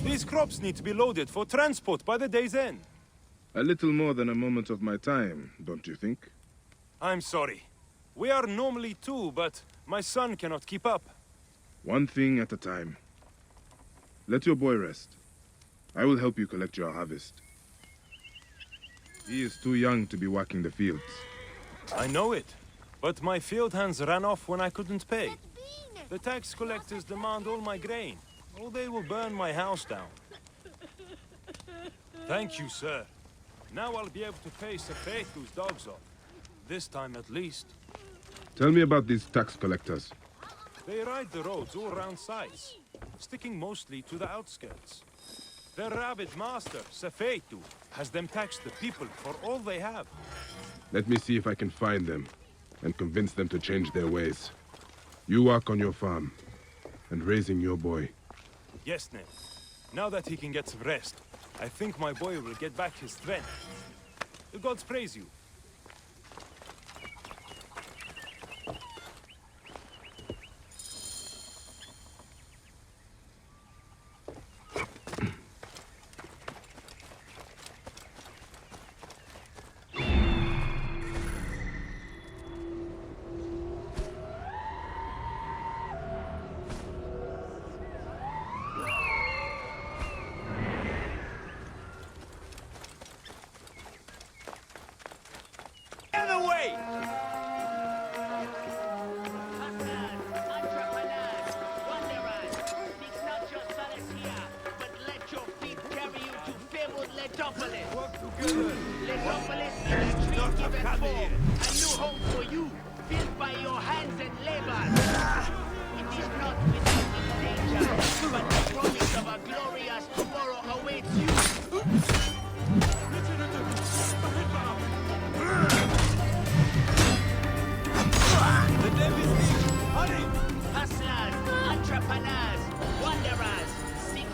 These crops need to be loaded for transport by the day's end. A little more than a moment of my time, don't you think? I'm sorry. We are normally two, but my son cannot keep up. One thing at a time. Let your boy rest. I will help you collect your harvest. He is too young to be working the fields. I know it, but my field hands ran off when I couldn't pay. The tax collectors demand all my grain, or they will burn my house down. Thank you, sir. Now I'll be able to pay Sefetu's dogs off. This time at least. Tell me about these tax collectors. They ride the roads all around sites, sticking mostly to the outskirts. Their rabid master, Sefetu, has them tax the people for all they have. Let me see if I can find them and convince them to change their ways. You work on your farm and raising your boy. Yes, Ned. Now that he can get some rest, I think my boy will get back his strength. The gods praise you.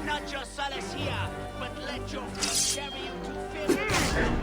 Not just solace here, but let your feet carry you to fame.